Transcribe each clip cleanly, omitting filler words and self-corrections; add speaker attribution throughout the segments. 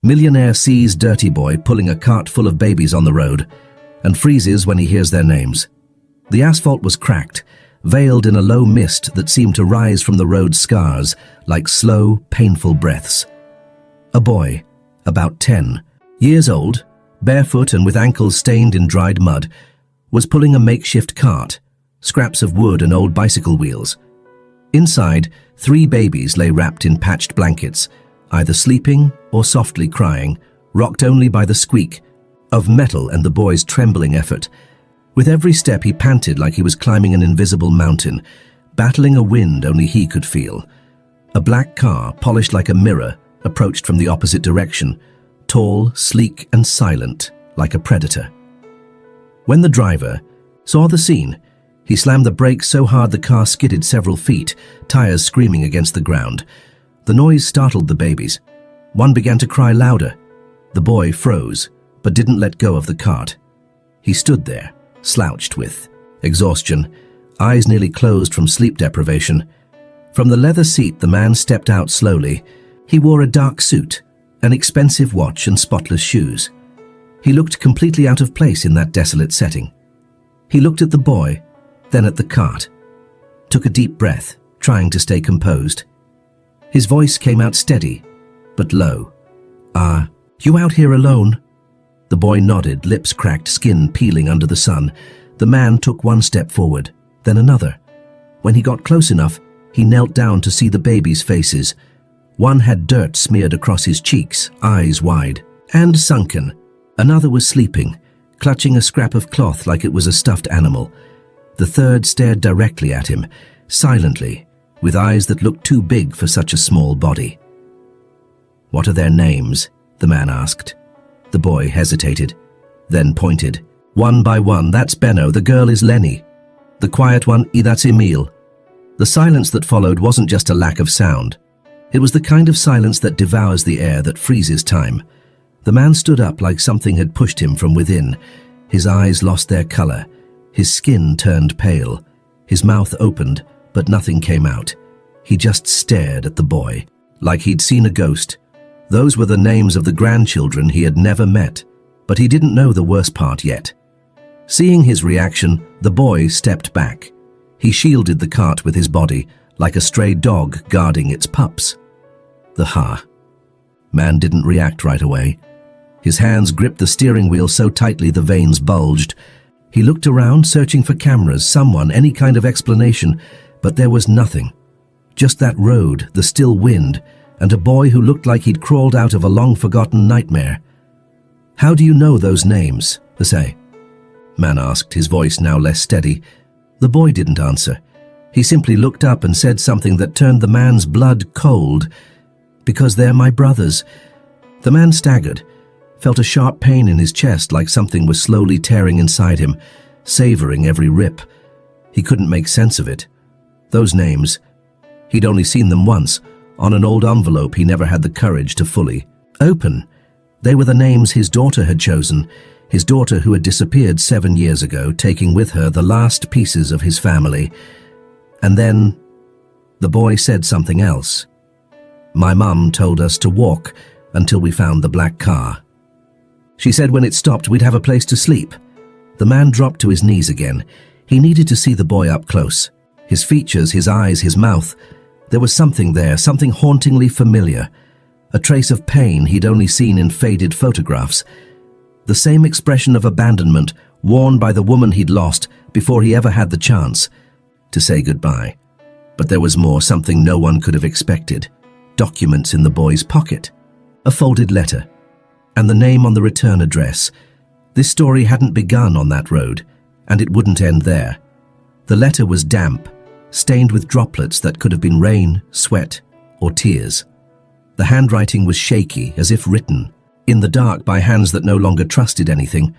Speaker 1: Millionaire sees Dirty Boy pulling a cart full of babies on the road and freezes when he hears their names. The asphalt was cracked, veiled in a low mist that seemed to rise from the road's scars like slow, painful breaths. A boy, about 10 years old, barefoot and with ankles stained in dried mud, was pulling a makeshift cart, scraps of wood and old bicycle wheels. Inside, 3 babies lay wrapped in patched blankets, either sleeping or softly crying, rocked only by the squeak of metal and the boy's trembling effort. With every step he panted like he was climbing an invisible mountain, battling a wind only he could feel. A black car, polished like a mirror, approached from the opposite direction, tall, sleek and silent, like a predator. When the driver saw the scene, he slammed the brakes so hard the car skidded several feet, tires screaming against the ground. The noise startled the babies. One began to cry louder. The boy froze, but didn't let go of the cart. He stood there, slouched with exhaustion, eyes nearly closed from sleep deprivation. From the leather seat, the man stepped out slowly. He wore a dark suit, an expensive watch and spotless shoes. He looked completely out of place in that desolate setting. He looked at the boy, then at the cart, took a deep breath, trying to stay composed. His voice came out steady, but low. You out here alone?" The boy nodded, lips cracked, skin peeling under the sun. The man took one step forward, then another. When he got close enough, he knelt down to see the babies' faces. One had dirt smeared across his cheeks, eyes wide and sunken. Another was sleeping, clutching a scrap of cloth like it was a stuffed animal. The third stared directly at him, silently, with eyes that looked too big for such a small body. "What are their names?" the man asked. The boy hesitated, then pointed. "One by one, that's Benno, the girl is Lenny. The quiet one, that's Emil." The silence that followed wasn't just a lack of sound. It was the kind of silence that devours the air, that freezes time. The man stood up like something had pushed him from within. His eyes lost their color. His skin turned pale. His mouth opened, but nothing came out. He just stared at the boy, like he'd seen a ghost. Those were the names of the grandchildren he had never met, but he didn't know the worst part yet. Seeing his reaction, the boy stepped back. He shielded the cart with his body, like a stray dog guarding its pups. The man didn't react right away. His hands gripped the steering wheel so tightly the veins bulged. He looked around, searching for cameras, someone, any kind of explanation, but there was nothing. Just that road, the still wind, and a boy who looked like he'd crawled out of a long-forgotten nightmare. "How do you know those names, Jose?" man asked, his voice now less steady. The boy didn't answer. He simply looked up and said something that turned the man's blood cold. "Because they're my brothers." The man staggered, felt a sharp pain in his chest, like something was slowly tearing inside him, savoring every rip. He couldn't make sense of it. Those names, he'd only seen them once, on an old envelope he never had the courage to fully open. They were the names his daughter had chosen, his daughter who had disappeared 7 years ago, taking with her the last pieces of his family. And then the boy said something else. "My mum told us to walk until we found the black car. She said when it stopped we'd have a place to sleep." The man dropped to his knees again. He needed to see the boy up close. His features, his eyes, his mouth. There was something there, something hauntingly familiar. A trace of pain he'd only seen in faded photographs. The same expression of abandonment worn by the woman he'd lost before he ever had the chance to say goodbye. But there was more, something no one could have expected. Documents in the boy's pocket. A folded letter. And the name on the return address. This story hadn't begun on that road, and it wouldn't end there. The letter was damp, stained with droplets that could have been rain, sweat, or tears. The handwriting was shaky, as if written, in the dark by hands that no longer trusted anything.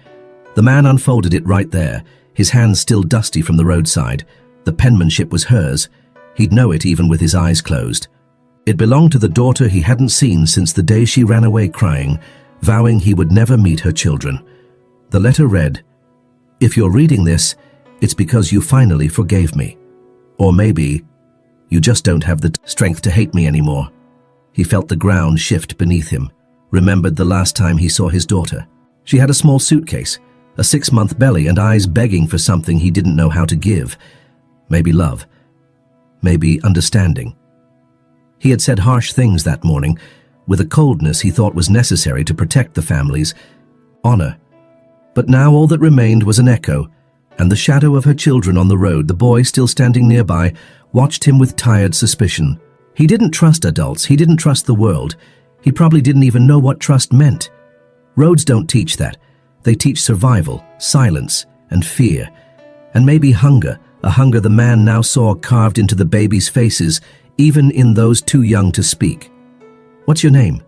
Speaker 1: The man unfolded it right there, his hands still dusty from the roadside. The penmanship was hers. He'd know it even with his eyes closed. It belonged to the daughter he hadn't seen since the day she ran away crying, vowing he would never meet her children. The letter read, "If you're reading this, it's because you finally forgave me. Or maybe you just don't have the strength to hate me anymore." He felt the ground shift beneath him. remembered the last time he saw his daughter. She had a small suitcase, a 6-month belly, and eyes begging for something he didn't know how to give. Maybe love. Maybe understanding. He had said harsh things that morning, with a coldness he thought was necessary to protect the family's honor. But now all that remained was an echo, and the shadow of her children on the road. The boy, still standing nearby, watched him with tired suspicion. He didn't trust adults. He didn't trust the world. He probably didn't even know what trust meant. Roads don't teach that. They teach survival, silence, and fear. And maybe hunger, a hunger the man now saw carved into the babies' faces, even in those too young to speak. "What's your name?"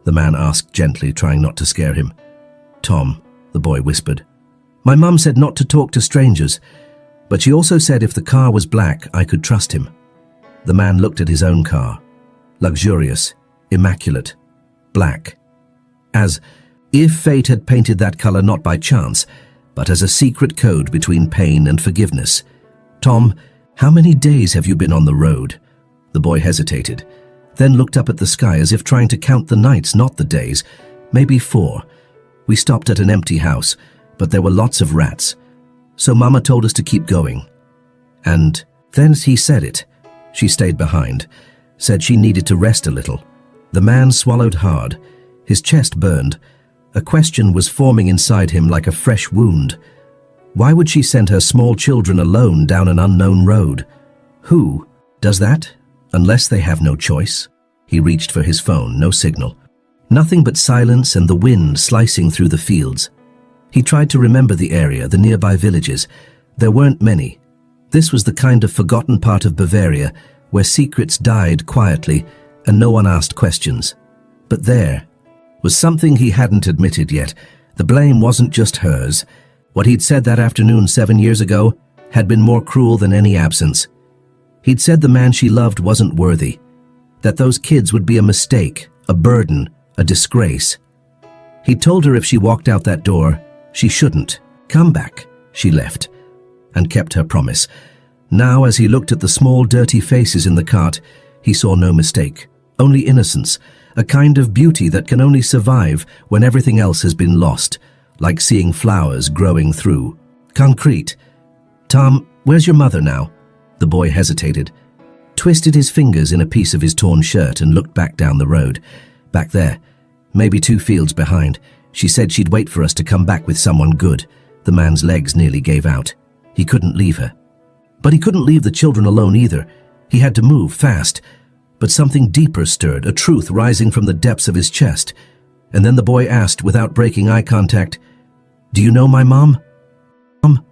Speaker 1: the man asked gently, trying not to scare him. "Tom," the boy whispered. "My mum said not to talk to strangers, but she also said if the car was black, I could trust him." The man looked at his own car. Luxurious, immaculate, black. As if fate had painted that color not by chance, but as a secret code between pain and forgiveness. "Tom, how many days have you been on the road?" The boy hesitated, then looked up at the sky as if trying to count the nights, not the days. "Maybe 4. We stopped at an empty house, but there were lots of rats. So Mama told us to keep going." And then he said it. She stayed behind, said she needed to rest a little. The man swallowed hard. His chest burned. A question was forming inside him like a fresh wound. Why would she send her small children alone down an unknown road? Who does that, unless they have no choice? He reached for his phone, no signal. Nothing but silence and the wind slicing through the fields. He tried to remember the area, the nearby villages. There weren't many. This was the kind of forgotten part of Bavaria where secrets died quietly and no one asked questions. But there was something he hadn't admitted yet. The blame wasn't just hers. What he'd said that afternoon 7 years ago had been more cruel than any absence. He'd said the man she loved wasn't worthy, that those kids would be a mistake, a burden, a disgrace. He'd told her if she walked out that door, she shouldn't come back. She left and kept her promise. Now, as he looked at the small, dirty faces in the cart, he saw no mistake, only innocence, a kind of beauty that can only survive when everything else has been lost, like seeing flowers growing through concrete. "Tom, where's your mother now?" The boy hesitated, twisted his fingers in a piece of his torn shirt and looked back down the road. "Back there, maybe 2 fields behind. She said she'd wait for us to come back with someone good." The man's legs nearly gave out. He couldn't leave her. But he couldn't leave the children alone either. He had to move fast. But something deeper stirred, a truth rising from the depths of his chest. And then the boy asked, without breaking eye contact, "Do you know my mom?" "Mom?"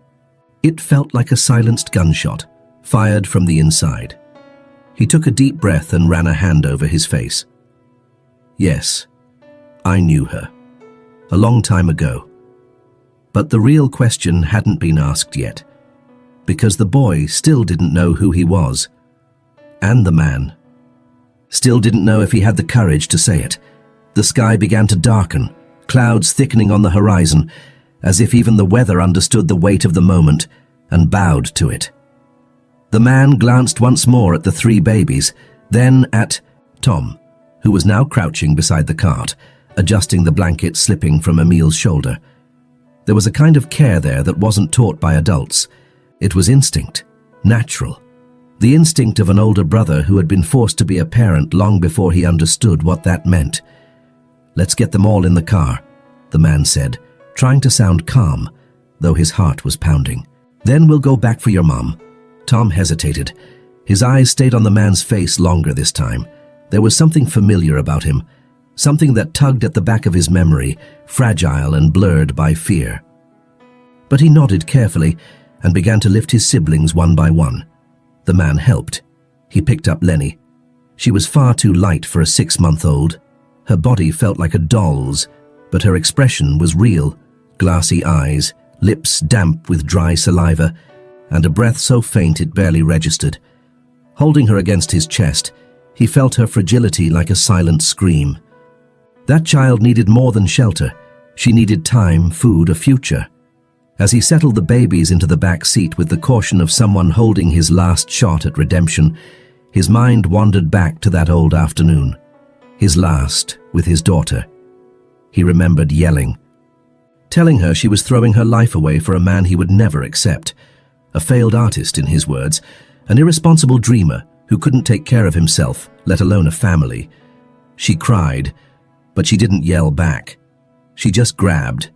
Speaker 1: It felt like a silenced gunshot, fired from the inside. He took a deep breath and ran a hand over his face. "Yes, I knew her. A long time ago." But the real question hadn't been asked yet, because the boy still didn't know who he was. And the man still didn't know if he had the courage to say it. The sky began to darken, clouds thickening on the horizon, as if even the weather understood the weight of the moment and bowed to it. The man glanced once more at the 3 babies, then at Tom, who was now crouching beside the cart, adjusting the blanket slipping from Emil's shoulder. There was a kind of care there that wasn't taught by adults. It was instinct, natural. The instinct of an older brother who had been forced to be a parent long before he understood what that meant. "Let's get them all in the car," the man said, trying to sound calm, though his heart was pounding. "Then we'll go back for your mom." Tom hesitated. His eyes stayed on the man's face longer this time. There was something familiar about him, something that tugged at the back of his memory, fragile and blurred by fear. But he nodded carefully and began to lift his siblings one by one. The man helped. He picked up Lenny. She was far too light for a 6-month-old. Her body felt like a doll's, but her expression was real. Glassy eyes, lips damp with dry saliva, and a breath so faint it barely registered. Holding her against his chest, he felt her fragility like a silent scream. That child needed more than shelter. She needed time, food, a future. As he settled the babies into the back seat with the caution of someone holding his last shot at redemption, his mind wandered back to that old afternoon. His last, with his daughter. He remembered yelling, telling her she was throwing her life away for a man he would never accept, a failed artist in his words, an irresponsible dreamer who couldn't take care of himself, let alone a family. She cried, but she didn't yell back. She just grabbed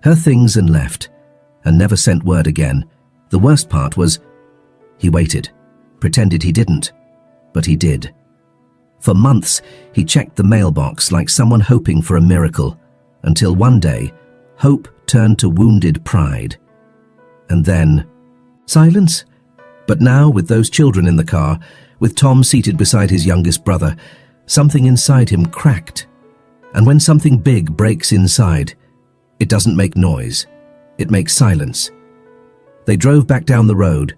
Speaker 1: her things and left, and never sent word again. The worst part was, he waited, pretended he didn't, but he did. For months, he checked the mailbox like someone hoping for a miracle, until one day, hope turned to wounded pride. And then, silence. But now, with those children in the car, with Tom seated beside his youngest brother, something inside him cracked. And when something big breaks inside, it doesn't make noise. It makes silence. They drove back down the road,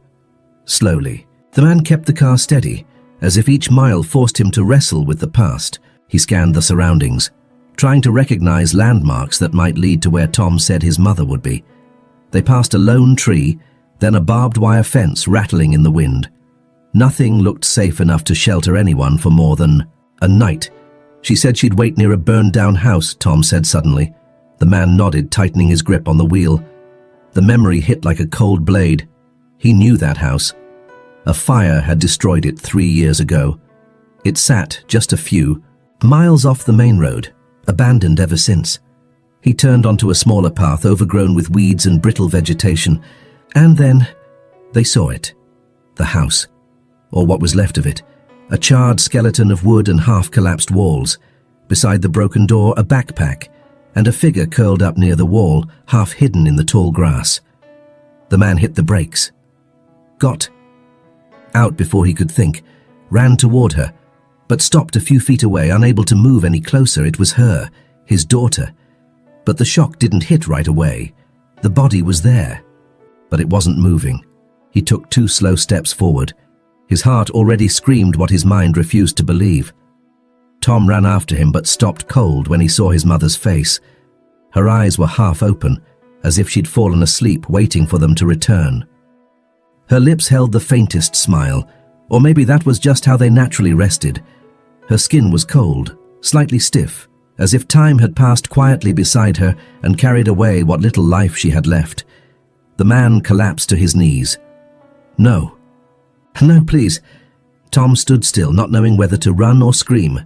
Speaker 1: slowly. The man kept the car steady, as if each mile forced him to wrestle with the past. He scanned the surroundings, trying to recognize landmarks that might lead to where Tom said his mother would be. They passed a lone tree, then a barbed wire fence rattling in the wind. Nothing looked safe enough to shelter anyone for more than a night. She said she'd wait near a burned-down house, Tom said suddenly. The man nodded, tightening his grip on the wheel. The memory hit like a cold blade. He knew that house. A fire had destroyed it 3 years ago. It sat just a few miles off the main road, abandoned ever since. He turned onto a smaller path overgrown with weeds and brittle vegetation, and then they saw it. The house, or what was left of it, a charred skeleton of wood and half-collapsed walls. Beside the broken door, a backpack, and a figure curled up near the wall, half hidden in the tall grass. The man hit the brakes. Got out before he could think, ran toward her, but stopped a few feet away, unable to move any closer. It was her, his daughter. But the shock didn't hit right away. The body was there, but it wasn't moving. He took 2 slow steps forward. His heart already screamed what his mind refused to believe. Tom ran after him but stopped cold when he saw his mother's face. Her eyes were half open, as if she'd fallen asleep waiting for them to return. Her lips held the faintest smile, or maybe that was just how they naturally rested. Her skin was cold, slightly stiff, as if time had passed quietly beside her and carried away what little life she had left. The man collapsed to his knees. No. No, please. Tom stood still, not knowing whether to run or scream.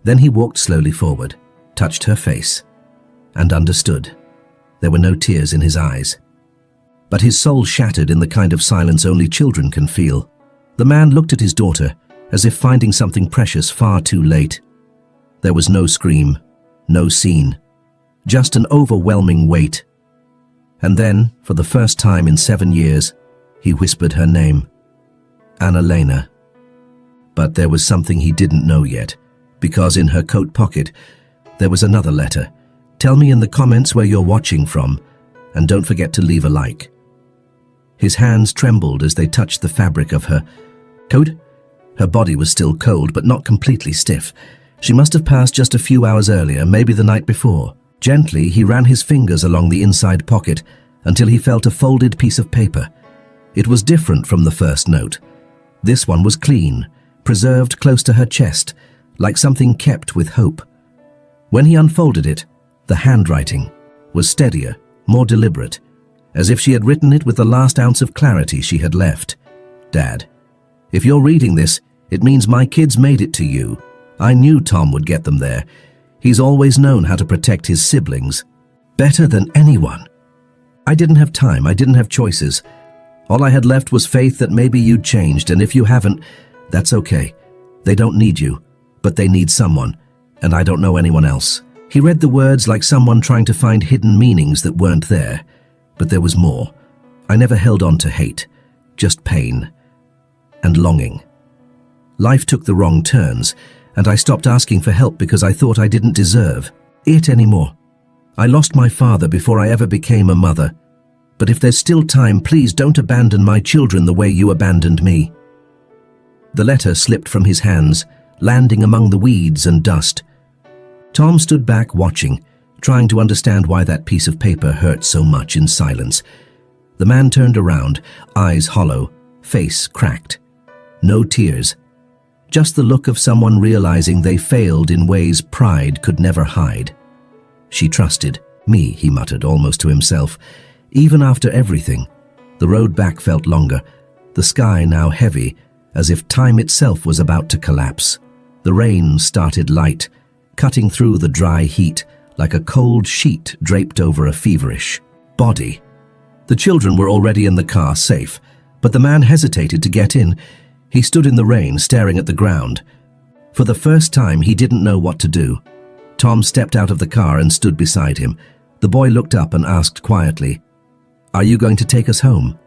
Speaker 1: Then he walked slowly forward, touched her face, and understood. There were no tears in his eyes. But his soul shattered in the kind of silence only children can feel. The man looked at his daughter, as if finding something precious far too late. There was no scream, no scene, just an overwhelming weight. And then, for the first time in 7 years, he whispered her name, Annalena. But there was something he didn't know yet, because in her coat pocket, there was another letter. Tell me in the comments where you're watching from, and don't forget to leave a like. His hands trembled as they touched the fabric of her coat. Her body was still cold, but not completely stiff. She must have passed just a few hours earlier, maybe the night before. Gently, he ran his fingers along the inside pocket until he felt a folded piece of paper. It was different from the first note. This one was clean, preserved close to her chest, like something kept with hope. When he unfolded it, the handwriting was steadier, more deliberate, as if she had written it with the last ounce of clarity she had left. Dad, if you're reading this, it means my kids made it to you. I knew Tom would get them there. He's always known how to protect his siblings, better than anyone. I didn't have time, I didn't have choices. All I had left was faith that maybe you'd changed, and if you haven't, that's okay. They don't need you, but they need someone, and I don't know anyone else. He read the words like someone trying to find hidden meanings that weren't there, but there was more. I never held on to hate, just pain and longing. Life took the wrong turns, and I stopped asking for help because I thought I didn't deserve it anymore. I lost my father before I ever became a mother. But if there's still time, please don't abandon my children the way you abandoned me. The letter slipped from his hands, landing among the weeds and dust. Tom stood back watching, trying to understand why that piece of paper hurt so much in silence. The man turned around, eyes hollow, face cracked. No tears, just the look of someone realizing they failed in ways pride could never hide. She trusted me, he muttered almost to himself. Even after everything, the road back felt longer, the sky now heavy, as if time itself was about to collapse. The rain started light, cutting through the dry heat like a cold sheet draped over a feverish body. The children were already in the car, safe, but the man hesitated to get in. He stood in the rain, staring at the ground. For the first time, he didn't know what to do. Tom stepped out of the car and stood beside him. The boy looked up and asked quietly, "Are you going to take us home?"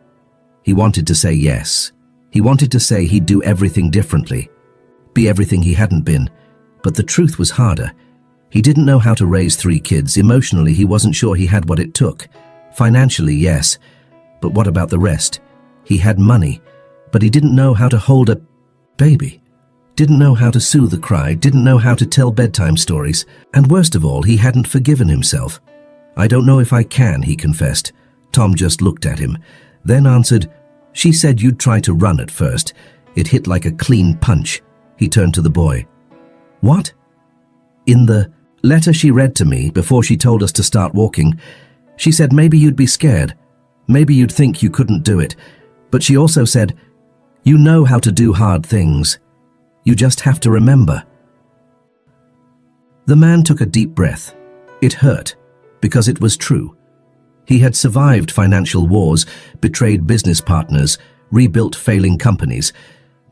Speaker 1: He wanted to say yes. He wanted to say he'd do everything differently, be everything he hadn't been, but the truth was harder. He didn't know how to raise 3 kids. Emotionally, he wasn't sure he had what it took. Financially, yes, but what about the rest? He had money, but he didn't know how to hold a baby, didn't know how to soothe a cry, didn't know how to tell bedtime stories, and worst of all, he hadn't forgiven himself. "I don't know if I can," he confessed. Tom just looked at him, then answered, "She said you'd try to run at first." It hit like a clean punch. He turned to the boy. "What?" "In the letter she read to me before she told us to start walking, she said maybe you'd be scared, maybe you'd think you couldn't do it, but she also said, you know how to do hard things. You just have to remember." The man took a deep breath. It hurt, because it was true. He had survived financial wars, betrayed business partners, rebuilt failing companies,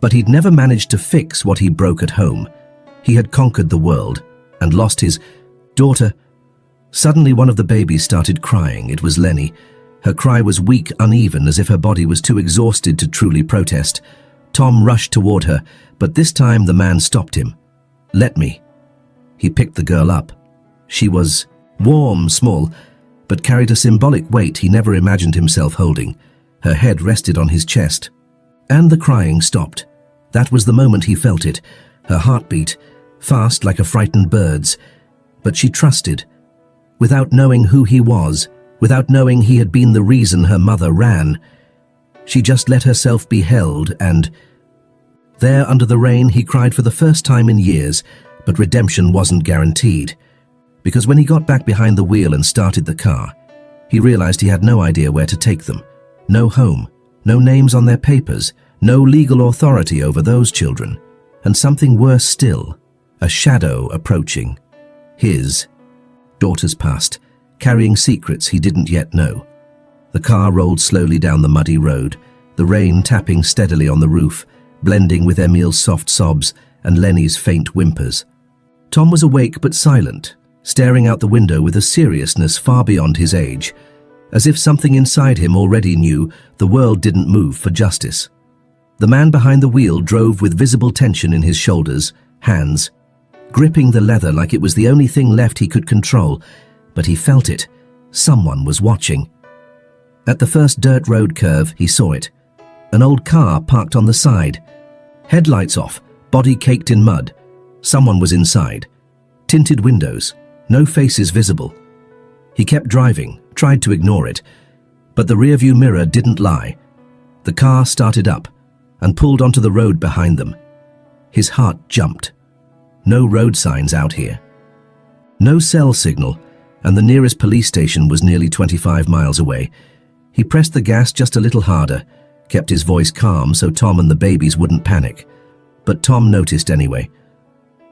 Speaker 1: but he'd never managed to fix what he broke at home. He had conquered the world and lost his daughter. Suddenly one of the babies started crying. It was Lenny. Her cry was weak, uneven, as if her body was too exhausted to truly protest. Tom rushed toward her, but this time the man stopped him. "Let me." He picked the girl up. She was warm, small, but carried a symbolic weight he never imagined himself holding. Her head rested on his chest. And the crying stopped. That was the moment he felt it. Her heartbeat, fast like a frightened bird's. But she trusted. Without knowing who he was, without knowing he had been the reason her mother ran, she just let herself be held, and there under the rain he cried for the first time in years, but redemption wasn't guaranteed. Because when he got back behind the wheel and started the car, he realized he had no idea where to take them. No home, no names on their papers, no legal authority over those children, and something worse still, a shadow approaching. His daughter's past, carrying secrets he didn't yet know. The car rolled slowly down the muddy road, the rain tapping steadily on the roof, blending with Emil's soft sobs and Lenny's faint whimpers. Tom was awake but silent, staring out the window with a seriousness far beyond his age, as if something inside him already knew the world didn't move for justice. The man behind the wheel drove with visible tension in his shoulders, hands, gripping the leather like it was the only thing left he could control, but he felt it. Someone was watching. At the first dirt road curve, he saw it. An old car parked on the side. Headlights off, body caked in mud. Someone was inside. Tinted windows, no faces visible. He kept driving, tried to ignore it, but the rearview mirror didn't lie. The car started up and pulled onto the road behind them. His heart jumped. No road signs out here. No cell signal, and the nearest police station was nearly 25 miles away. He pressed the gas just a little harder, kept his voice calm so Tom and the babies wouldn't panic. But Tom noticed anyway.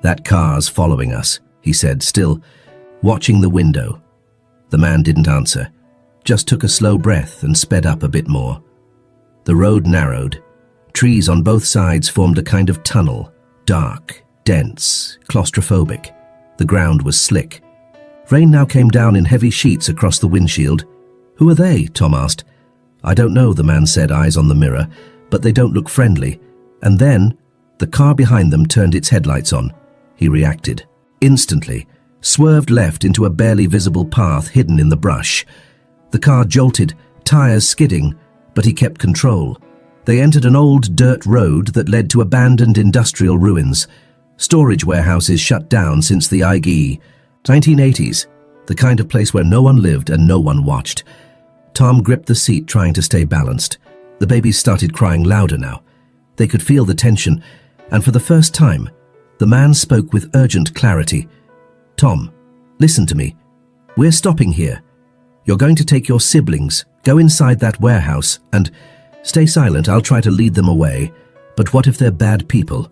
Speaker 1: "That car's following us," he said, still watching the window. The man didn't answer, just took a slow breath and sped up a bit more. The road narrowed. Trees on both sides formed a kind of tunnel, dark, dense, claustrophobic. The ground was slick. Rain now came down in heavy sheets across the windshield. "Who are they?" Tom asked. "I don't know," the man said, eyes on the mirror, "but they don't look friendly." And then, the car behind them turned its headlights on. He reacted. Instantly, swerved left into a barely visible path hidden in the brush. The car jolted, tires skidding, but he kept control. They entered an old dirt road that led to abandoned industrial ruins. Storage warehouses shut down since the IG 1980s, the kind of place where no one lived and no one watched. Tom gripped the seat, trying to stay balanced. The babies started crying louder now. They could feel the tension, and for the first time, the man spoke with urgent clarity. "Tom, listen to me. We're stopping here. You're going to take your siblings, go inside that warehouse, and stay silent. I'll try to lead them away. But what if they're bad people?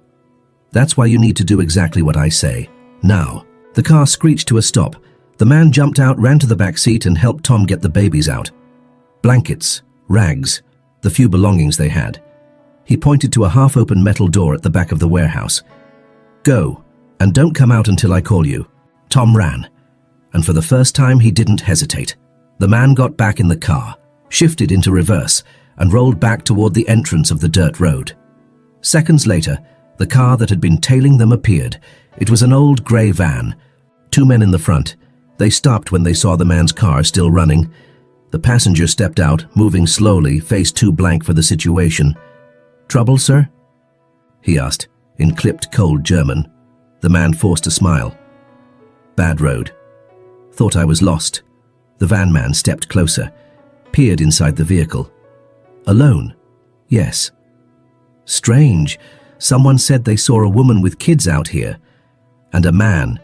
Speaker 1: That's why you need to do exactly what I say. Now." The car screeched to a stop. The man jumped out, ran to the back seat, and helped Tom get the babies out. Blankets, rags, the few belongings they had. He pointed to a half-open metal door at the back of the warehouse. "Go, and don't come out until I call you." Tom ran, and for the first time he didn't hesitate. The man got back in the car, shifted into reverse, and rolled back toward the entrance of the dirt road. Seconds later, the car that had been tailing them appeared. It was an old grey van. 2 men in the front. They stopped when they saw the man's car still running. The passenger stepped out, moving slowly, face too blank for the situation. "Trouble, sir?" he asked, in clipped, cold German. The man forced a smile. "Bad road. Thought I was lost." The van man stepped closer, peered inside the vehicle. "Alone?" "Yes." "Strange. Someone said they saw a woman with kids out here. And a man.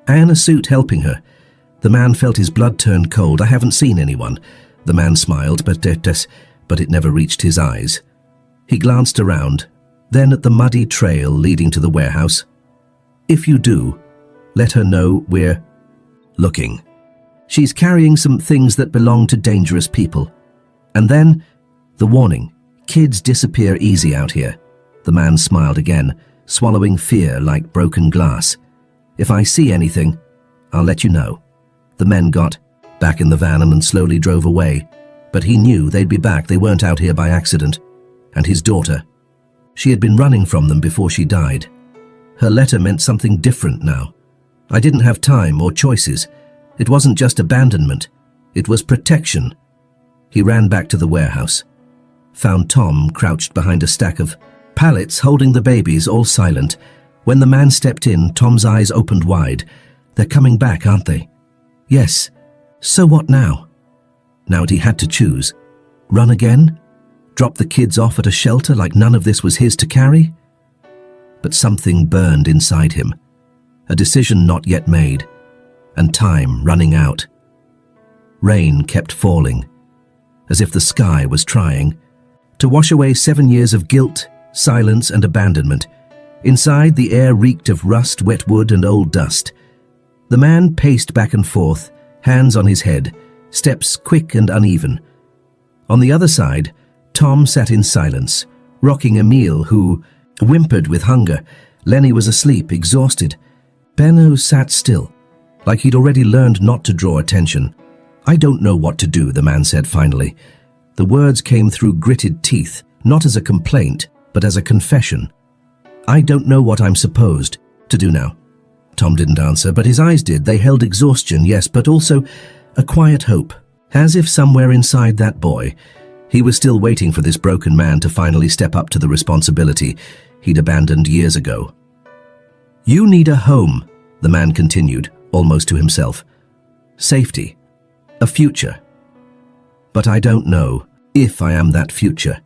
Speaker 1: In a suit helping her." The man felt his blood turn cold. "I haven't seen anyone." The man smiled, but it never reached his eyes. He glanced around, then at the muddy trail leading to the warehouse. "If you do, let her know we're looking. She's carrying some things that belong to dangerous people." And then, the warning, "Kids disappear easy out here." The man smiled again, swallowing fear like broken glass. "If I see anything, I'll let you know." The men got back in the van and slowly drove away. But he knew they'd be back. They weren't out here by accident. And his daughter. She had been running from them before she died. Her letter meant something different now. "I didn't have time or choices. It wasn't just abandonment. It was protection." He ran back to the warehouse. Found Tom crouched behind a stack of pallets holding the babies, all silent. When the man stepped in, Tom's eyes opened wide. "They're coming back, aren't they?" "Yes. So what now?" Now he had to choose. Run again? Drop the kids off at a shelter like none of this was his to carry? But something burned inside him. A decision not yet made. And time running out. Rain kept falling, as if the sky was trying to wash away 7 years of guilt, silence, and abandonment. Inside, the air reeked of rust, wet wood, and old dust. The man paced back and forth, hands on his head, steps quick and uneven. On the other side, Tom sat in silence, rocking Emile, who whimpered with hunger. Lenny was asleep, exhausted. Benno sat still, like he'd already learned not to draw attention. "I don't know what to do," the man said finally. The words came through gritted teeth, not as a complaint, but as a confession. "I don't know what I'm supposed to do now." Tom didn't answer, but his eyes did. They held exhaustion, yes, but also a quiet hope, as if somewhere inside that boy, he was still waiting for this broken man to finally step up to the responsibility he'd abandoned years ago. "You need a home," the man continued, almost to himself. "Safety. A future. But I don't know if I am that future.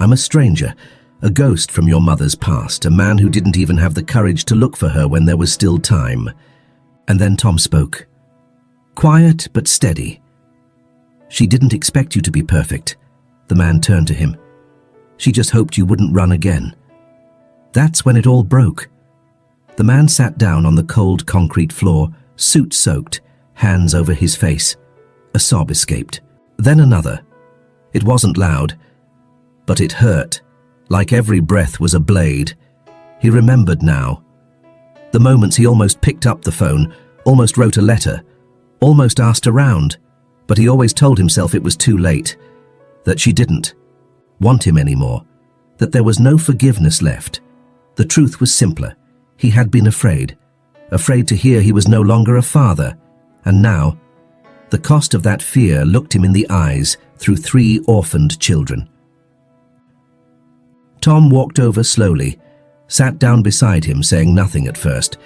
Speaker 1: I'm a stranger, a ghost from your mother's past, a man who didn't even have the courage to look for her when there was still time." And then Tom spoke. Quiet but steady. "She didn't expect you to be perfect." The man turned to him. "She just hoped you wouldn't run again." That's when it all broke. The man sat down on the cold concrete floor, suit soaked, hands over his face. A sob escaped. Then another. It wasn't loud, but it hurt, like every breath was a blade. He remembered now. The moments he almost picked up the phone, almost wrote a letter, almost asked around, but he always told himself it was too late, that she didn't want him anymore, that there was no forgiveness left. The truth was simpler. He had been afraid to hear he was no longer a father, and now, the cost of that fear looked him in the eyes through 3 orphaned children. Tom walked over slowly, sat down beside him, saying nothing at first.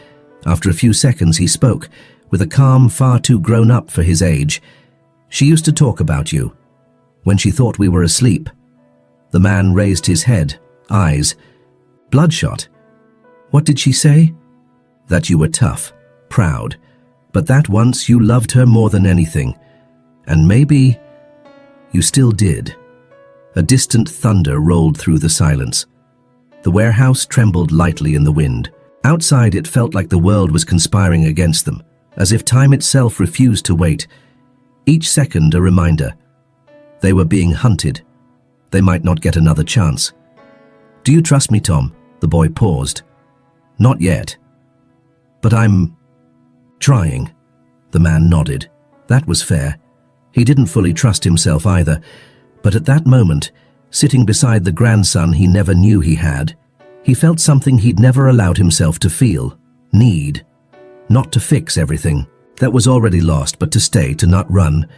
Speaker 1: After a few seconds he spoke, with a calm far too grown up for his age. "She used to talk about you, when she thought we were asleep." The man raised his head, eyes bloodshot, What did she say? That you were tough, proud, but that once you loved her more than anything. And maybe you still did. A distant thunder rolled through the silence. The warehouse trembled lightly in the wind. Outside, it felt like the world was conspiring against them, as if time itself refused to wait. Each second a reminder. They were being hunted. They might not get another chance. Do you trust me, Tom? The boy paused. Not yet. But I'm trying. The man nodded. That was fair. He didn't fully trust himself either, but at that moment, sitting beside the grandson he never knew he had, he felt something he'd never allowed himself to feel. Need. Not to fix everything. That was already lost, but to stay, to not run.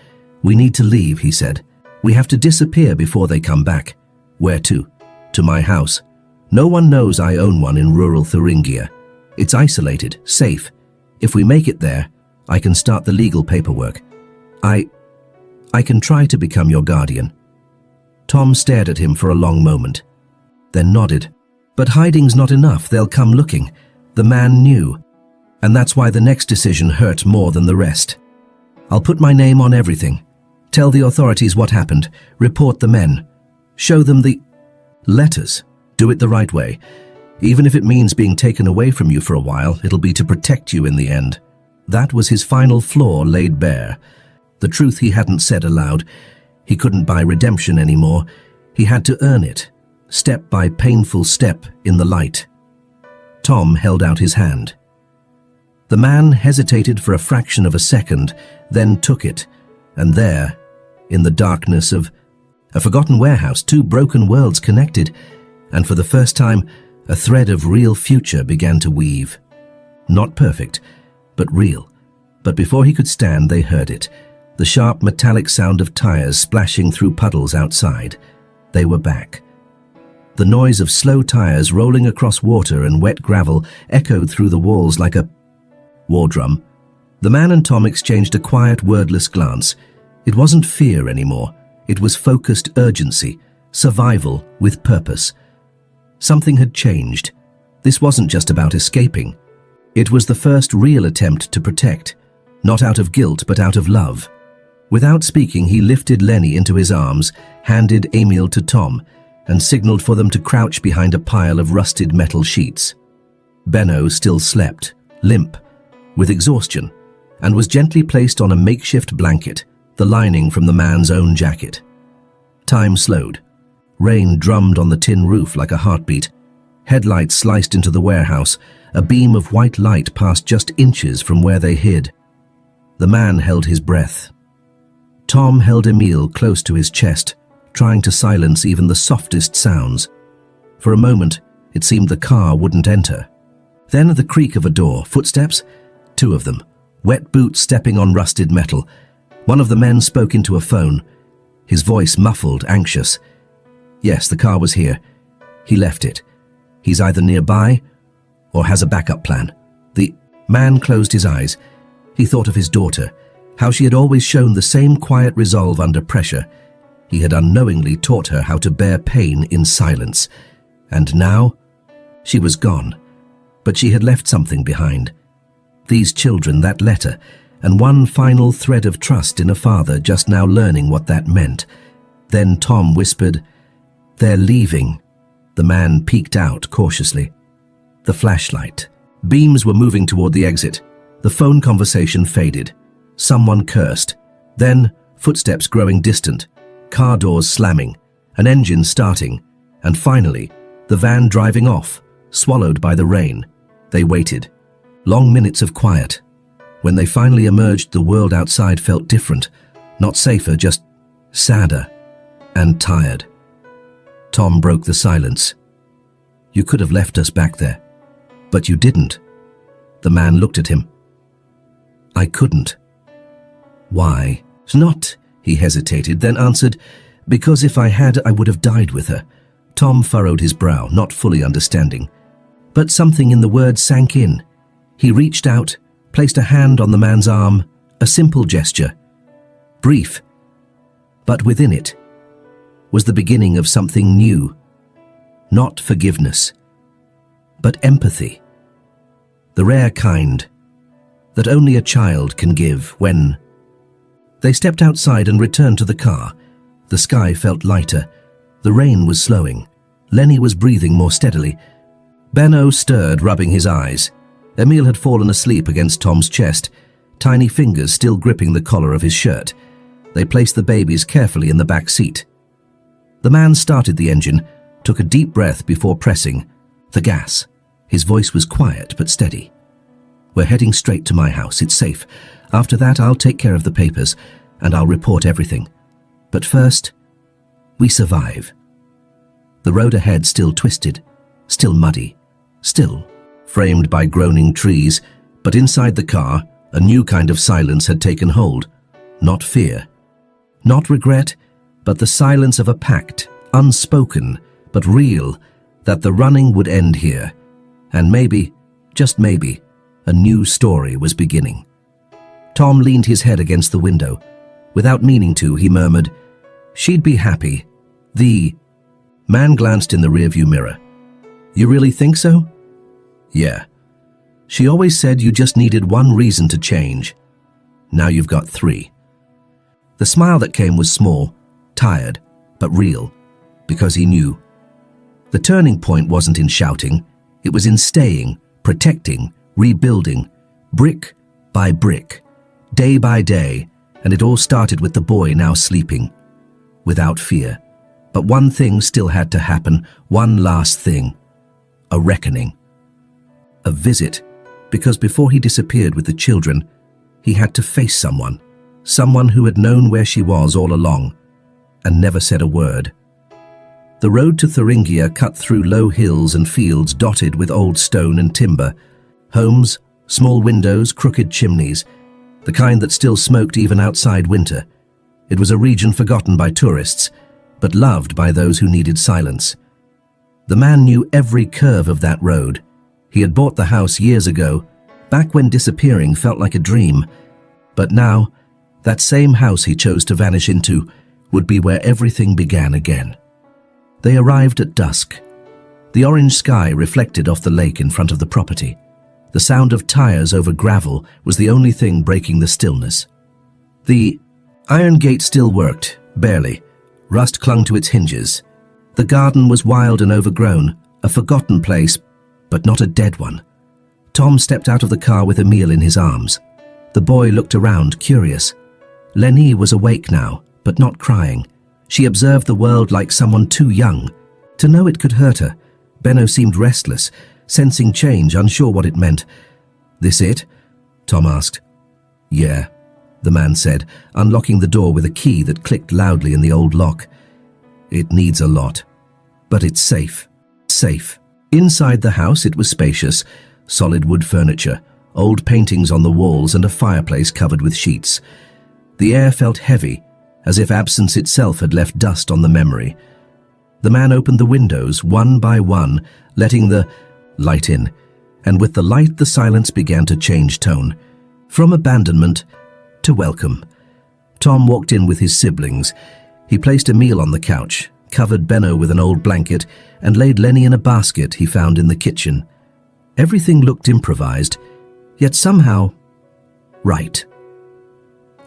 Speaker 1: We need to leave, he said. We have to disappear before they come back. Where to? To my house. No one knows I own one in rural Thuringia. It's isolated, safe. If we make it there, I can start the legal paperwork. I can try to become your guardian. Tom stared at him for a long moment, then nodded. But hiding's not enough, they'll come looking. The man knew, and that's why the next decision hurt more than the rest. I'll put my name on everything. Tell the authorities what happened. Report the men. Show them the letters. Do it the right way. Even if it means being taken away from you for a while, it'll be to protect you in the end. That was his final flaw laid bare. The truth he hadn't said aloud. He couldn't buy redemption anymore. He had to earn it, step by painful step in the light. Tom held out his hand. The man hesitated for a fraction of a second, then took it, and there, in the darkness of a forgotten warehouse, two broken worlds connected, and for the first time, a thread of real future began to weave. Not perfect, but real. But before he could stand, they heard it. The sharp metallic sound of tires splashing through puddles outside. They were back. The noise of slow tires rolling across water and wet gravel echoed through the walls like a war drum. The man and Tom exchanged a quiet, wordless glance. It wasn't fear anymore. It was focused urgency, survival with purpose. Something had changed. This wasn't just about escaping. It was the first real attempt to protect, not out of guilt but out of love. Without speaking, he lifted Lenny into his arms, handed Emil to Tom, and signaled for them to crouch behind a pile of rusted metal sheets. Benno still slept, limp, with exhaustion, and was gently placed on a makeshift blanket, the lining from the man's own jacket. Time slowed. Rain drummed on the tin roof like a heartbeat. Headlights sliced into the warehouse. A beam of white light passed just inches from where they hid. The man held his breath. Tom held Emil close to his chest, trying to silence even the softest sounds. For a moment, it seemed the car wouldn't enter. Then the creak of a door, footsteps, two of them, wet boots stepping on rusted metal. One of the men spoke into a phone, his voice muffled, anxious. Yes, the car was here. He left it. He's either nearby or has a backup plan. The man closed his eyes. He thought of his daughter, how she had always shown the same quiet resolve under pressure. He had unknowingly taught her how to bear pain in silence. And now, she was gone. But she had left something behind. These children, that letter, and one final thread of trust in a father just now learning what that meant. Then Tom whispered, "They're leaving." The man peeked out cautiously. The flashlight. Beams were moving toward the exit. The phone conversation faded. Someone cursed. Then, footsteps growing distant. Car doors slamming. An engine starting. And finally, the van driving off, swallowed by the rain. They waited. Long minutes of quiet. When they finally emerged, the world outside felt different. Not safer, just sadder and tired. Tom broke the silence. "You could have left us back there, but you didn't." The man looked at him. "I couldn't." "Why?" "Not," he hesitated, then answered, "because if I had, I would have died with her." Tom furrowed his brow, not fully understanding. But something in the words sank in. He reached out, placed a hand on the man's arm, a simple gesture. Brief, but within it was the beginning of something new. Not forgiveness, but empathy. The rare kind that only a child can give when... They stepped outside and returned to the car. The sky felt lighter. The rain was slowing. Lenny was breathing more steadily. Benno stirred, rubbing his eyes. Emil had fallen asleep against Tom's chest, tiny fingers still gripping the collar of his shirt. They placed the babies carefully in the back seat. The man started the engine, took a deep breath before pressing the gas. His voice was quiet but steady. "We're heading straight to my house. It's safe. After that, I'll take care of the papers, and I'll report everything. But first, we survive." The road ahead still twisted, still muddy, still framed by groaning trees, but inside the car, a new kind of silence had taken hold. Not fear, not regret, but the silence of a pact, unspoken, but real, that the running would end here. And maybe, just maybe, a new story was beginning. Tom leaned his head against the window. Without meaning to, he murmured, "She'd be happy." The man glanced in the rearview mirror. "You really think so?" "Yeah. She always said you just needed one reason to change. Now you've got 3. The smile that came was small, tired, but real, because he knew. The turning point wasn't in shouting. It was in staying, protecting, rebuilding, brick by brick, day by day, and it all started with the boy now sleeping, without fear. But one thing still had to happen, one last thing. A reckoning. A visit, because before he disappeared with the children, he had to face someone who had known where she was all along, and never said a word. The road to Thuringia cut through low hills and fields dotted with old stone and timber, homes, small windows, crooked chimneys, the kind that still smoked even outside winter. It was a region forgotten by tourists, but loved by those who needed silence. The man knew every curve of that road. He had bought the house years ago, back when disappearing felt like a dream. But now, that same house he chose to vanish into would be where everything began again. They arrived at dusk. The orange sky reflected off the lake in front of the property. The sound of tires over gravel was the only thing breaking the stillness. The iron gate still worked, barely. Rust clung to its hinges. The garden was wild and overgrown, a forgotten place, but not a dead one. Tom stepped out of the car with Emil in his arms. The boy looked around, curious. Lenny was awake now, but not crying. She observed the world like someone too young to know it could hurt her. Benno seemed restless, sensing change, unsure what it meant. "This it?" Tom asked. "Yeah," the man said, unlocking the door with a key that clicked loudly in the old lock. "It needs a lot, but it's safe. Safe." Inside the house it was spacious, solid wood furniture, old paintings on the walls and a fireplace covered with sheets. The air felt heavy, as if absence itself had left dust on the memory. The man opened the windows one by one, letting the light in, and with the light the silence began to change tone, from abandonment to welcome. Tom walked in with his siblings. He placed Emil on the couch, covered Benno with an old blanket, and laid Lenny in a basket he found in the kitchen. Everything looked improvised, yet somehow right.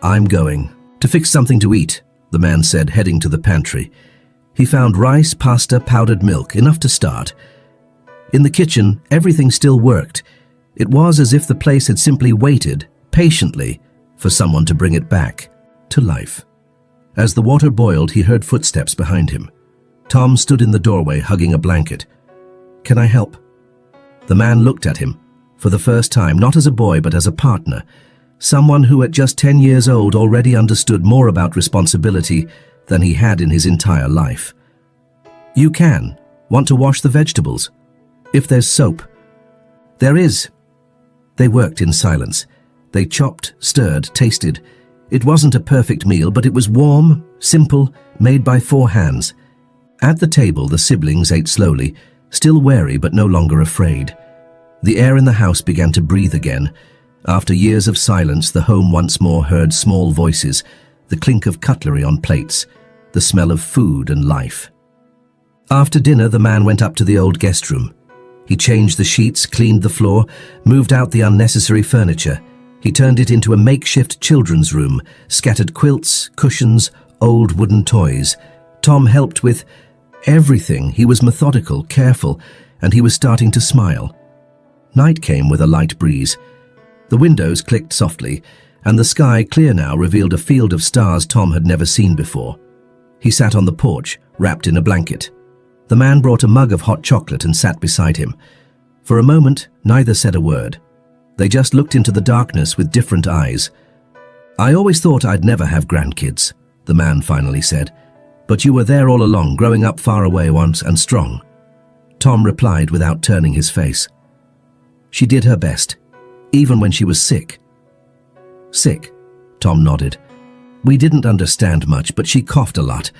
Speaker 1: "I'm going to fix something to eat," the man said, heading to the pantry. He found rice, pasta, powdered milk, enough to start. In the kitchen, everything still worked. It was as if the place had simply waited, patiently, for someone to bring it back to life. As the water boiled, he heard footsteps behind him. Tom stood in the doorway, hugging a blanket. "Can I help?" The man looked at him, for the first time, not as a boy but as a partner, someone who at just 10 years old already understood more about responsibility than he had in his entire life. "You can. Want to wash the vegetables? If there's soap." "There is." They worked in silence. They chopped, stirred, tasted. It wasn't a perfect meal, but it was warm, simple, made by 4 hands. At the table, the siblings ate slowly, still wary but no longer afraid. The air in the house began to breathe again. After years of silence, the home once more heard small voices, the clink of cutlery on plates, the smell of food and life. After dinner, the man went up to the old guest room. He changed the sheets, cleaned the floor, moved out the unnecessary furniture. He turned it into a makeshift children's room, scattered quilts, cushions, old wooden toys. Tom helped with everything. He was methodical, careful, and he was starting to smile. Night came with a light breeze. The windows clicked softly, and the sky, clear now, revealed a field of stars Tom had never seen before. He sat on the porch, wrapped in a blanket. The man brought a mug of hot chocolate and sat beside him. For a moment, neither said a word. They just looked into the darkness with different eyes. "I always thought I'd never have grandkids," the man finally said. "But you were there all along, growing up far away once and strong." Tom replied without turning his face. "She did her best, even when she was sick." "Sick?" Tom nodded. "We didn't understand much, but she coughed a lot.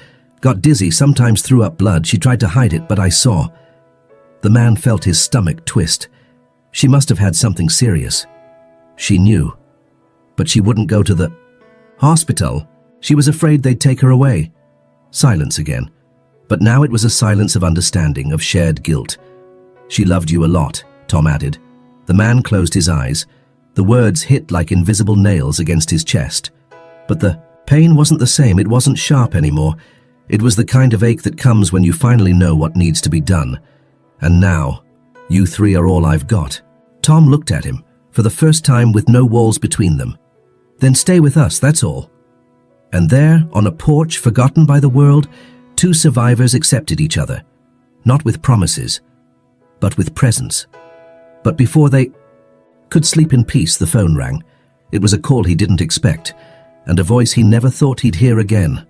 Speaker 1: Got dizzy, sometimes threw up blood. She tried to hide it, but I saw." The man felt his stomach twist. She must have had something serious. She knew. But she wouldn't go to the hospital. She was afraid they'd take her away. Silence again. But now it was a silence of understanding, of shared guilt. "She loved you a lot," Tom added. The man closed his eyes. The words hit like invisible nails against his chest. But the pain wasn't the same. It wasn't sharp anymore. It was the kind of ache that comes when you finally know what needs to be done. "And now, you three are all I've got." Tom looked at him, for the first time with no walls between them. "Then stay with us, that's all." And there, on a porch forgotten by the world, two survivors accepted each other. Not with promises, but with presence. But before they could sleep in peace, the phone rang. It was a call he didn't expect, and a voice he never thought he'd hear again.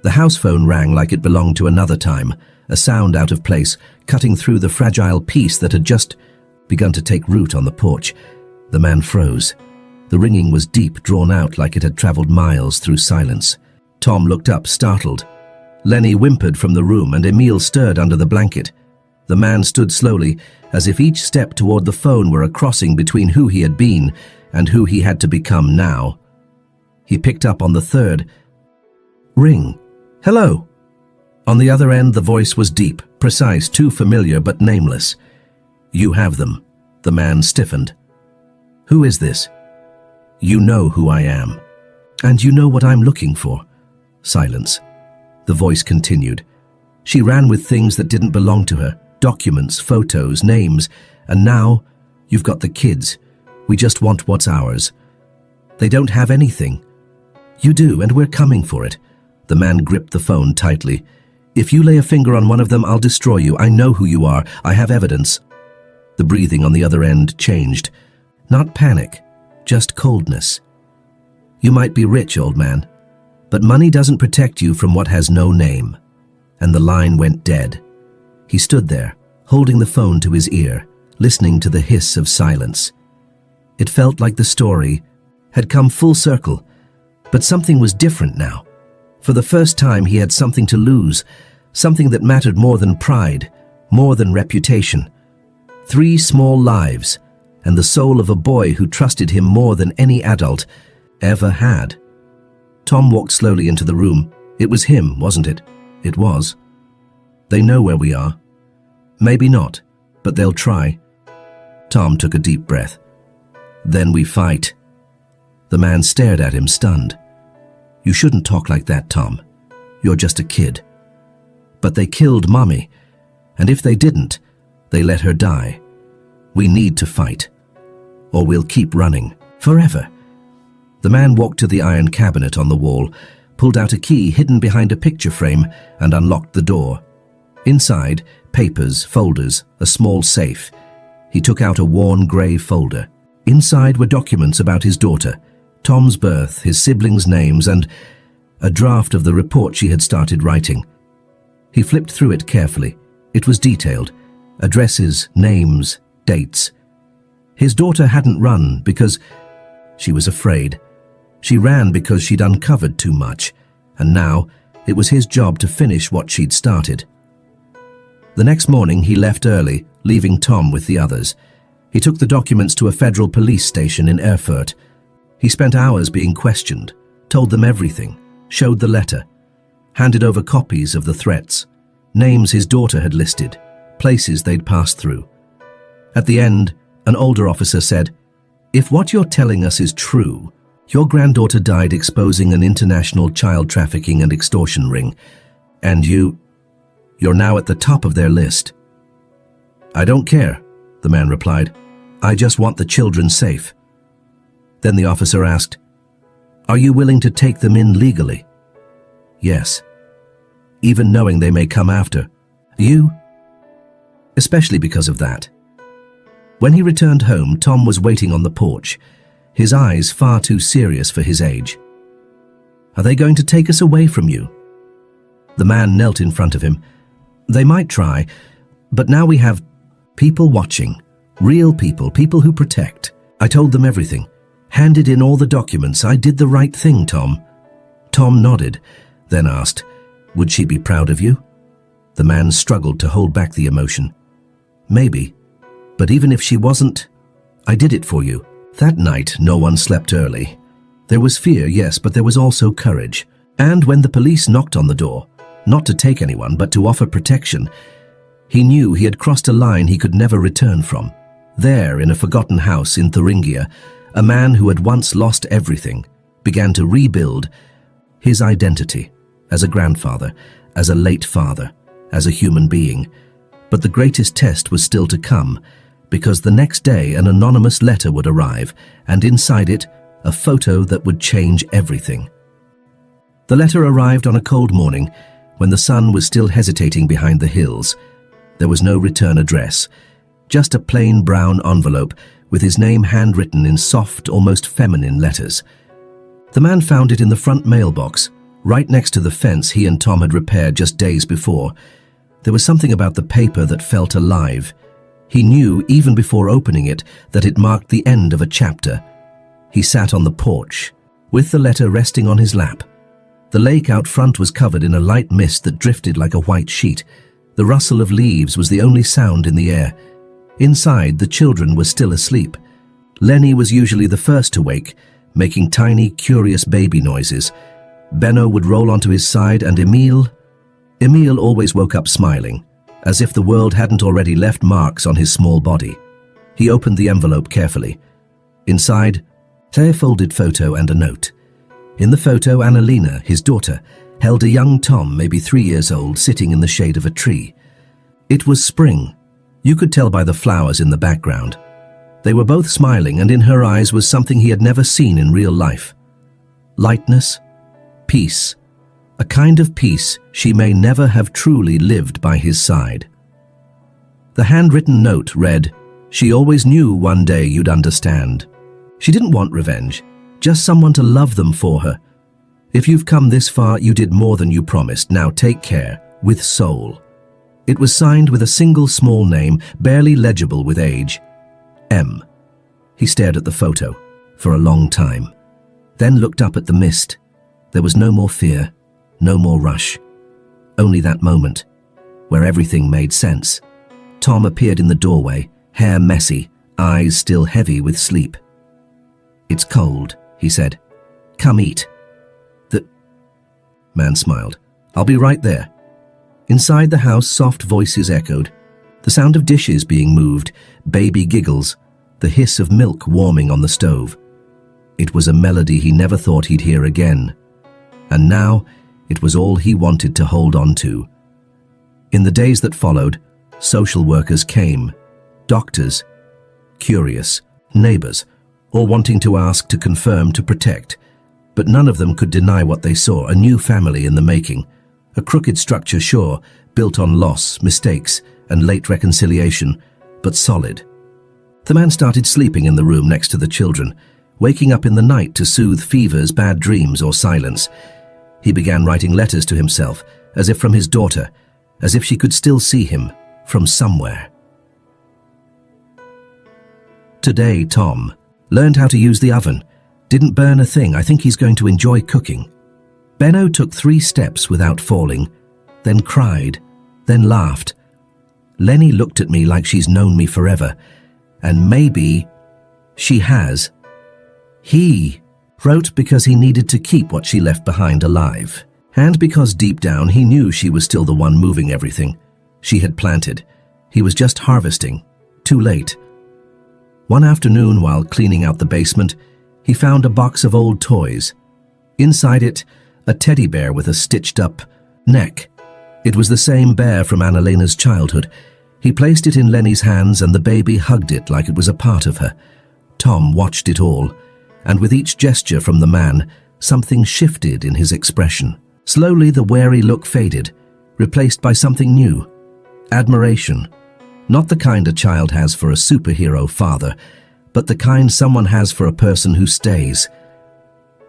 Speaker 1: The house phone rang like it belonged to another time, a sound out of place, cutting through the fragile peace that had just begun to take root on the porch. The man froze. The ringing was deep, drawn out like it had traveled miles through silence. Tom looked up, startled. Lenny whimpered from the room, and Emil stirred under the blanket. The man stood slowly, as if each step toward the phone were a crossing between who he had been and who he had to become now. He picked up on the third ring. "Hello." On the other end, the voice was deep, precise, too familiar but nameless. "You have them." The man stiffened. "Who is this?" "You know who I am. And you know what I'm looking for." Silence. The voice continued. She ran with things that didn't belong to her. Documents, photos, names. "And now, you've got the kids. We just want what's ours. They don't have anything. You do, and we're coming for it." The man gripped the phone tightly. "If you lay a finger on one of them, I'll destroy you. I know who you are. I have evidence." The breathing on the other end changed. Not panic, just coldness. "You might be rich, old man, but money doesn't protect you from what has no name." And the line went dead. He stood there, holding the phone to his ear, listening to the hiss of silence. It felt like the story had come full circle, but something was different now. For the first time, he had something to lose, something that mattered more than pride, more than reputation. 3 small lives, and the soul of a boy who trusted him more than any adult ever had. Tom walked slowly into the room. It was him, wasn't it? It was. "They know where we are." "Maybe not, but they'll try." Tom took a deep breath. "Then we fight." The man stared at him, stunned. "You shouldn't talk like that, Tom. You're just a kid." "But they killed Mommy, and if they didn't, they let her die. We need to fight, or we'll keep running, forever." The man walked to the iron cabinet on the wall, pulled out a key hidden behind a picture frame, and unlocked the door. Inside, papers, folders, a small safe. He took out a worn grey folder. Inside were documents about his daughter, Tom's birth, his siblings' names, and a draft of the report she had started writing. He flipped through it carefully. It was detailed. Addresses, names, dates. His daughter hadn't run because she was afraid. She ran because she'd uncovered too much, and now it was his job to finish what she'd started. The next morning he left early, leaving Tom with the others. He took the documents to a federal police station in Erfurt. He spent hours being questioned, told them everything, showed the letter, handed over copies of the threats, names his daughter had listed, places they'd passed through. At the end, an older officer said, "If what you're telling us is true, your granddaughter died exposing an international child trafficking and extortion ring, and you're now at the top of their list." "I don't care," the man replied. "I just want the children safe." Then the officer asked, "Are you willing to take them in legally?" "Yes. Even knowing they may come after you?" "Especially because of that." When he returned home, Tom was waiting on the porch, his eyes far too serious for his age. "Are they going to take us away from you?" The man knelt in front of him. "They might try, but now we have people watching, real people, people who protect. I told them everything, handed in all the documents. I did the right thing, Tom." Tom nodded, then asked, "Would she be proud of you?" The man struggled to hold back the emotion. "Maybe, but even if she wasn't, I did it for you." That night, no one slept early. There was fear, yes, but there was also courage. And when the police knocked on the door, not to take anyone, but to offer protection, he knew he had crossed a line he could never return from. There, in a forgotten house in Thuringia, a man who had once lost everything began to rebuild his identity as a grandfather, as a late father, as a human being. But the greatest test was still to come, because the next day an anonymous letter would arrive, and inside it, a photo that would change everything. The letter arrived on a cold morning, when the sun was still hesitating behind the hills. There was no return address, just a plain brown envelope with his name handwritten in soft, almost feminine letters. The man found it in the front mailbox, right next to the fence he and Tom had repaired just days before. There was something about the paper that felt alive. He knew, even before opening it, that it marked the end of a chapter. He sat on the porch, with the letter resting on his lap. The lake out front was covered in a light mist that drifted like a white sheet. The rustle of leaves was the only sound in the air. Inside, the children were still asleep. Lenny was usually the first to wake, making tiny, curious baby noises. Benno would roll onto his side, and Emil always woke up smiling, as if the world hadn't already left marks on his small body. He opened the envelope carefully. Inside, a folded photo and a note. In the photo, Annalena, his daughter, held a young Tom, maybe 3 years old, sitting in the shade of a tree. It was spring. You could tell by the flowers in the background. They were both smiling, and in her eyes was something he had never seen in real life. Lightness, peace, a kind of peace she may never have truly lived by his side. The handwritten note read, "She always knew one day you'd understand." She didn't want revenge, just someone to love them for her. "If you've come this far, you did more than you promised. Now take care, with soul." It was signed with a single small name, barely legible with age. M. He stared at the photo for a long time, then looked up at the mist. There was no more fear, no more rush. Only that moment, where everything made sense. Tom appeared in the doorway, hair messy, eyes still heavy with sleep. "It's cold," he said. "Come eat." The man smiled. "I'll be right there." Inside the house, soft voices echoed. The sound of dishes being moved, baby giggles, the hiss of milk warming on the stove. It was a melody he never thought he'd hear again. And now, it was all he wanted to hold on to. In the days that followed, social workers came, doctors, curious, neighbors, all wanting to ask, to confirm, to protect. But none of them could deny what they saw, a new family in the making. A crooked structure, sure, built on loss, mistakes, and late reconciliation, but solid. The man started sleeping in the room next to the children, waking up in the night to soothe fevers, bad dreams, or silence. He began writing letters to himself, as if from his daughter, as if she could still see him, from somewhere. Today, Tom learned how to use the oven. Didn't burn a thing. I think he's going to enjoy cooking. Benno took 3 steps without falling, then cried, then laughed. Lenny looked at me like she's known me forever, and maybe she has. He wrote because he needed to keep what she left behind alive, and because deep down he knew she was still the one moving everything. She had planted. He was just harvesting. Too late, One afternoon, while cleaning out the basement, he found a box of old toys. Inside it, a teddy bear with a stitched-up neck. It was the same bear from Annalena's childhood. He placed it in Lenny's hands and the baby hugged it like it was a part of her. Tom watched it all, and with each gesture from the man, something shifted in his expression. Slowly, the wary look faded, replaced by something new. Admiration. Not the kind a child has for a superhero father, but the kind someone has for a person who stays.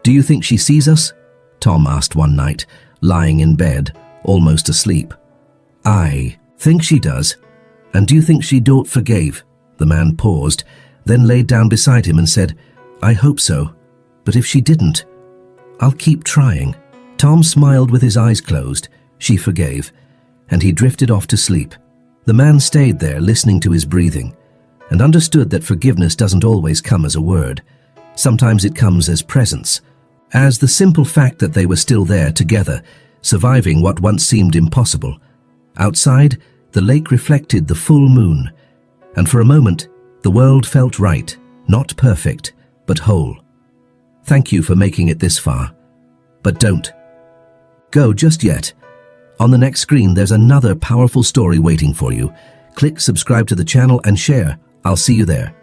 Speaker 1: "Do you think she sees us?" Tom asked one night, lying in bed, almost asleep. "I think she does. And do you think she don't forgave?" The man paused, then laid down beside him and said, "I hope so. But if she didn't, I'll keep trying." Tom smiled with his eyes closed. She forgave, and he drifted off to sleep. The man stayed there, listening to his breathing, and understood that forgiveness doesn't always come as a word. Sometimes it comes as presence, as the simple fact that they were still there together, surviving what once seemed impossible. Outside, the lake reflected the full moon, and for a moment, the world felt right, not perfect, but whole. Thank you for making it this far. But don't go just yet. On the next screen, there's another powerful story waiting for you. Click subscribe to the channel and share. I'll see you there.